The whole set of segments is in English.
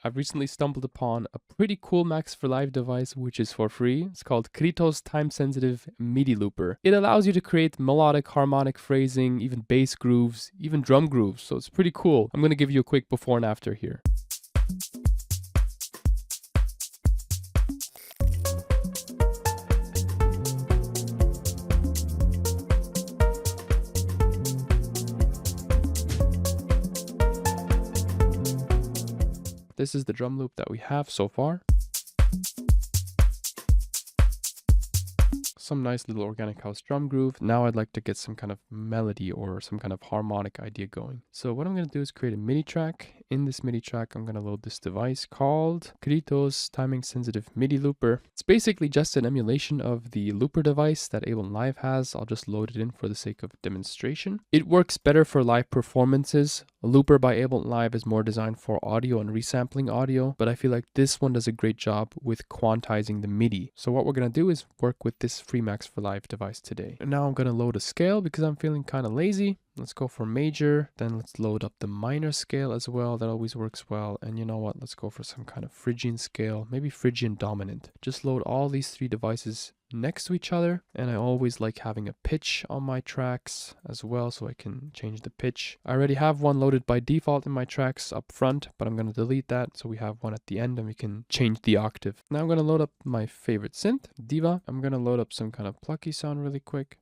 I've recently stumbled upon a pretty cool Max for Live device which is for free. It's called Quantised time-sensitive MIDI looper. It allows you to create melodic, harmonic phrasing, even bass grooves, even drum grooves, so it's pretty cool. I'm going to give you a quick before and after here. This is the drum loop that we have so far. Some nice little organic house drum groove. Now I'd like to get some kind of melody or some kind of harmonic idea going. So what I'm going to do is create a MIDI track. In this MIDI track, I'm going to load this device called Quantised Timing Sensitive MIDI Looper. It's basically just an emulation of the looper device that Ableton Live has. I'll just load it in for the sake of demonstration. It works better for live performances. A looper by Ableton Live is more designed for audio and resampling audio, but I feel like this one does a great job with quantizing the MIDI. So what we're going to do is work with this free Max for Live device today. And now I'm going to load a scale because I'm feeling kind of lazy. Let's go for major, then let's load up the minor scale as well. That always works well. And you know what? Let's go for some kind of Phrygian scale, maybe Phrygian dominant. Just load all these three devices next to each other. And I always like having a pitch on my tracks as well, so I can change the pitch. I already have one loaded by default in my tracks up front, but I'm going to delete that. So we have one at the end and we can change the octave. Now I'm going to load up my favorite synth, Diva. I'm going to load up some kind of plucky sound really quick.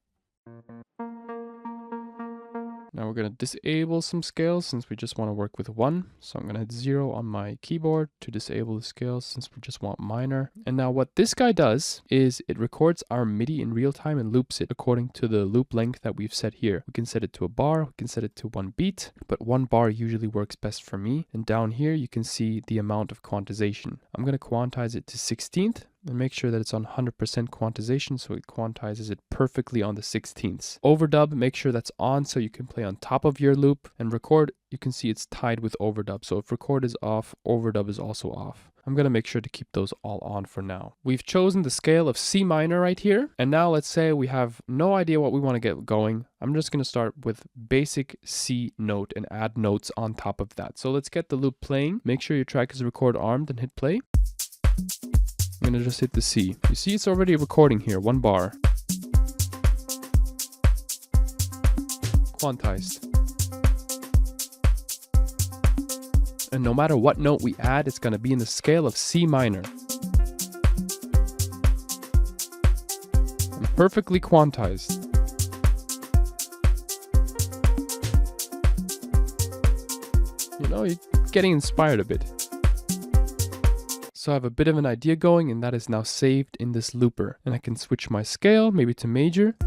Now we're going to disable some scales since we just want to work with one. So I'm going to hit 0 on my keyboard to disable the scales since we just want minor. And now what this guy does is it records our MIDI in real time and loops it according to the loop length that we've set here. We can set it to a bar, we can set it to 1 beat, but 1 bar usually works best for me. And down here you can see the amount of quantization. I'm going to quantize it to 16th. And make sure that it's on 100% quantization so it quantizes it perfectly on the 16ths. Overdub, make sure that's on so you can play on top of your loop. And record, you can see it's tied with overdub. So if record is off, overdub is also off. I'm going to make sure to keep those all on for now. We've chosen the scale of C minor right here. And now let's say we have no idea what we want to get going. I'm just going to start with basic C note and add notes on top of that. So let's get the loop playing. Make sure your track is record armed and hit play. I'm going to just hit the C. You see it's already recording here, 1 bar. Quantized. And no matter what note we add, it's going to be in the scale of C minor. And perfectly quantized. You know, you're getting inspired a bit. So I have a bit of an idea going, and that is now saved in this looper. And I can switch my scale, maybe to major.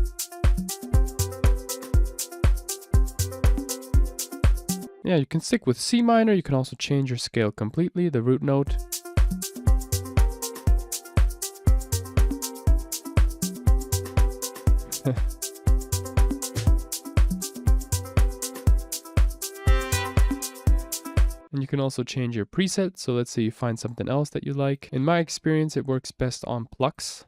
Yeah, you can stick with C minor. You can also change your scale completely, the root note. And you can also change your preset. So let's say you find something else that you like. In my experience, it works best on plucks.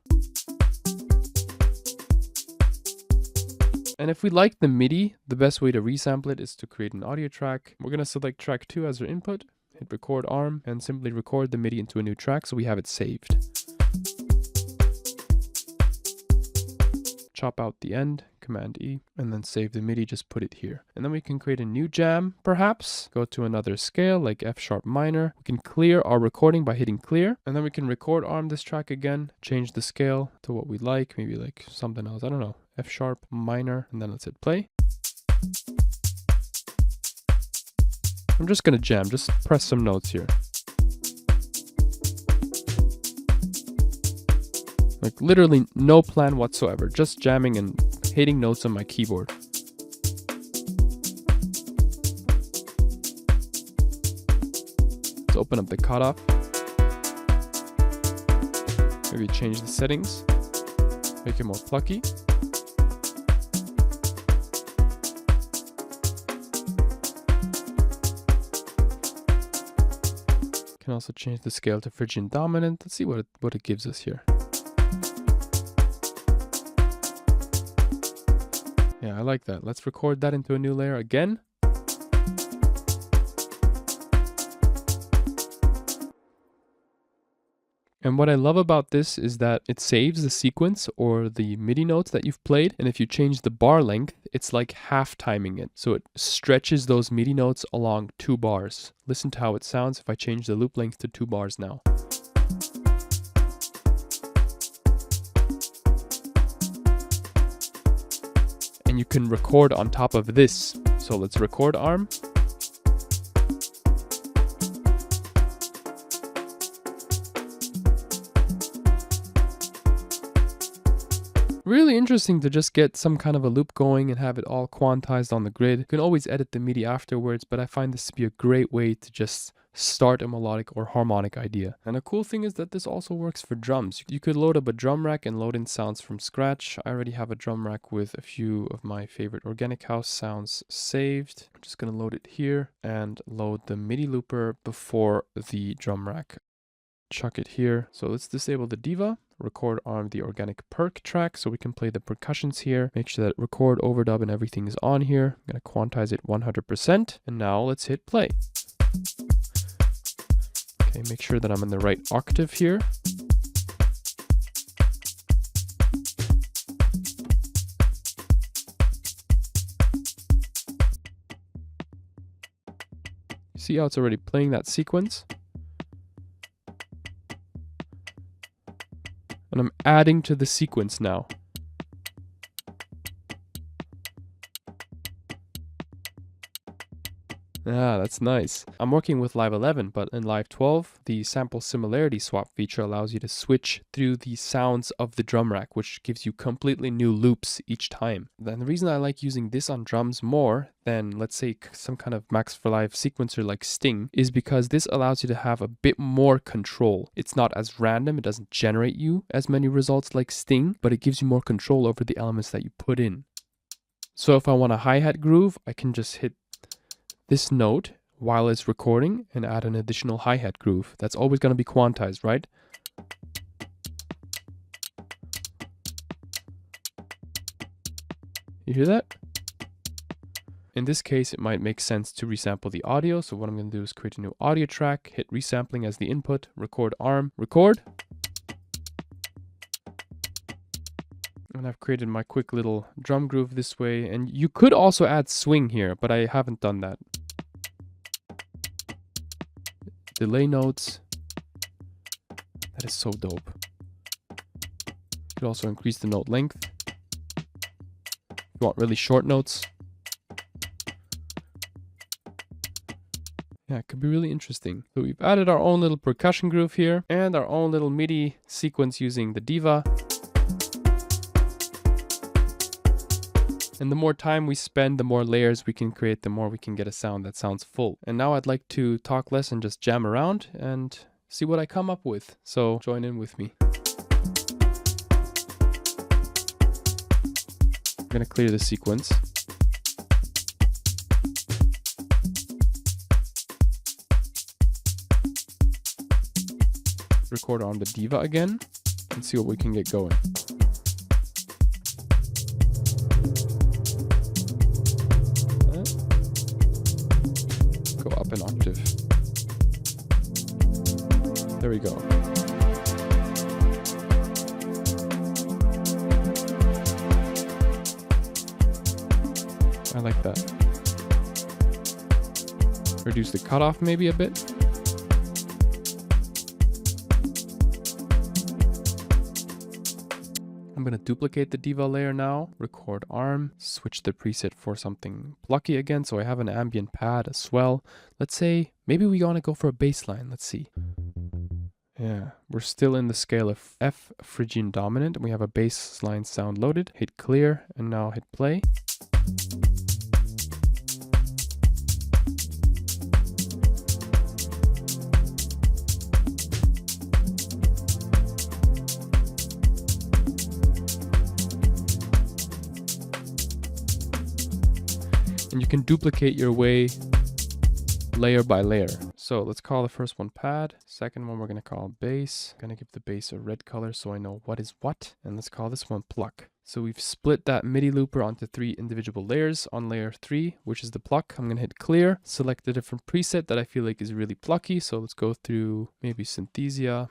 And if we like the MIDI, the best way to resample it is to create an audio track. We're going to select track 2 as our input, hit record arm, and simply record the MIDI into a new track so we have it saved. Chop out the end, Command E, and then save the MIDI, just put it here. And then we can create a new jam, perhaps. Go to another scale, like F sharp minor. We can clear our recording by hitting clear. And then we can record arm this track again, change the scale to what we like, maybe like something else, I don't know. F sharp minor, and then let's hit play. I'm just gonna jam, just press some notes here. Like literally no plan whatsoever, just jamming and hitting notes on my keyboard. Let's open up the cutoff. Maybe change the settings, make it more plucky. Can also change the scale to Phrygian dominant. Let's see what it gives us here. Yeah, I like that. Let's record that into a new layer again. And what I love about this is that it saves the sequence or the MIDI notes that you've played. And if you change the bar length, it's like half timing it. So it stretches those MIDI notes along 2 bars. Listen to how it sounds if I change the loop length to 2 bars now. And you can record on top of this. So let's record arm. Really interesting to just get some kind of a loop going and have it all quantized on the grid. You can always edit the MIDI afterwards, but I find this to be a great way to just start a melodic or harmonic idea. And a cool thing is that this also works for drums. You could load up a drum rack and load in sounds from scratch. I already have a drum rack with a few of my favorite organic house sounds saved. I'm just going to load it here and load the MIDI looper before the drum rack. Chuck it here. So let's disable the diva, record on the organic perk track so we can play the percussions here. Make sure that record, overdub, and everything is on here. I'm going to quantize it 100%. And now let's hit play. Okay, make sure that I'm in the right octave here. See how it's already playing that sequence? And I'm adding to the sequence now. Ah, that's nice. I'm working with Live 11, but in Live 12, the sample similarity swap feature allows you to switch through the sounds of the drum rack, which gives you completely new loops each time. Then the reason I like using this on drums more than, let's say, some kind of Max for Live sequencer like Sting is because this allows you to have a bit more control. It's not as random, it doesn't generate you as many results like Sting, but it gives you more control over the elements that you put in. So if I want a hi-hat groove, I can just hit this note while it's recording and add an additional hi-hat groove. That's always going to be quantized, right? You hear that? In this case, it might make sense to resample the audio. So what I'm going to do is create a new audio track, hit resampling as the input, record arm, record. And I've created my quick little drum groove this way. And you could also add swing here, but I haven't done that. Delay notes. That is so dope. You could also increase the note length. If you want really short notes. Yeah, it could be really interesting. So we've added our own little percussion groove here and our own little MIDI sequence using the diva. And the more time we spend, the more layers we can create, the more we can get a sound that sounds full. And now I'd like to talk less and just jam around and see what I come up with. So join in with me. I'm going to clear the sequence. Record on the diva again and see what we can get going. Go up an octave. There we go. I like that. Reduce the cutoff maybe a bit. I'm going to duplicate the diva layer now, record arm, switch the preset for something plucky again. So I have an ambient pad, a swell. Let's say maybe we want to go for a bass line. Let's see. Yeah, we're still in the scale of F Phrygian dominant. And we have a bass line sound loaded. Hit clear and now hit play. And you can duplicate your way layer by layer. So let's call the first one pad. Second one we're going to call bass. I'm going to give the bass a red color so I know what is what. And let's call this one pluck. So we've split that MIDI looper onto 3 individual layers. On layer 3, which is the pluck, I'm going to hit clear, select a different preset that I feel like is really plucky. So let's go through maybe Synthesia.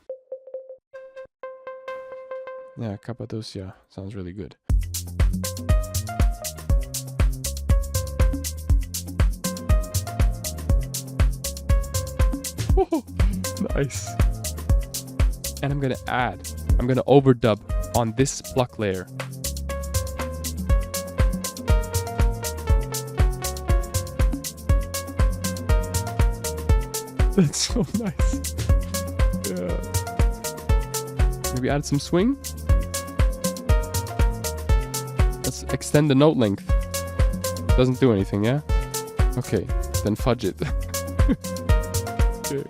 Yeah, Cappadocia sounds really good. Oh, nice. And I'm gonna overdub on this pluck layer. That's so nice. Yeah. Maybe add some swing. Let's extend the note length. Doesn't do anything, yeah? Okay, then fudge it. Okay.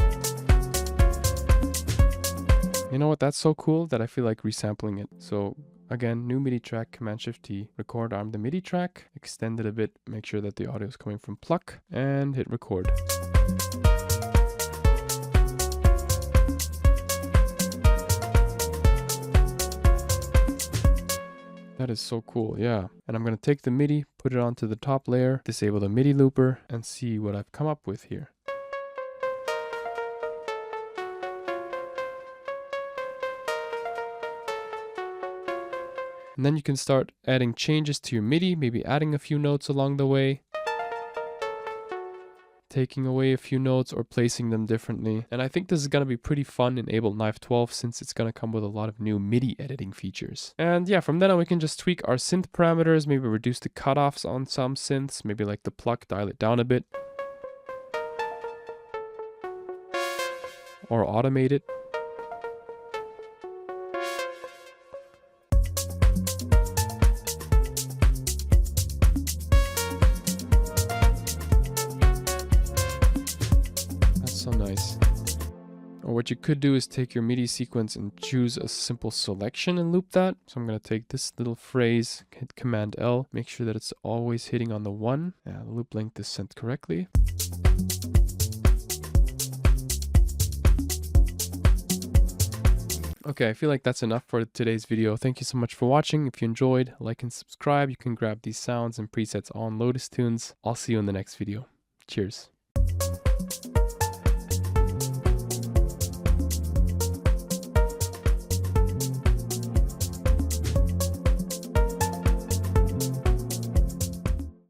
You know what? That's so cool that I feel like resampling it. So again, new MIDI track, Command-Shift-T, record arm the MIDI track, extend it a bit, make sure that the audio is coming from pluck, and hit record. That is so cool, yeah. And I'm gonna take the MIDI, put it onto the top layer, disable the MIDI looper, and see what I've come up with here. And then you can start adding changes to your MIDI, maybe adding a few notes along the way, taking away a few notes or placing them differently. And I think this is going to be pretty fun in Ableton Live 12 since it's going to come with a lot of new MIDI editing features. And yeah, from then on we can just tweak our synth parameters, maybe reduce the cutoffs on some synths, maybe like the pluck, dial it down a bit, or automate it. So nice. Or what you could do is take your MIDI sequence and choose a simple selection and loop that. So I'm going to take this little phrase, hit Command L, make sure that it's always hitting on the 1. Yeah, the loop length is set correctly. Okay, I feel like that's enough for today's video. Thank you so much for watching. If you enjoyed, like and subscribe. You can grab these sounds and presets on Lotus Tunes. I'll see you in the next video. Cheers.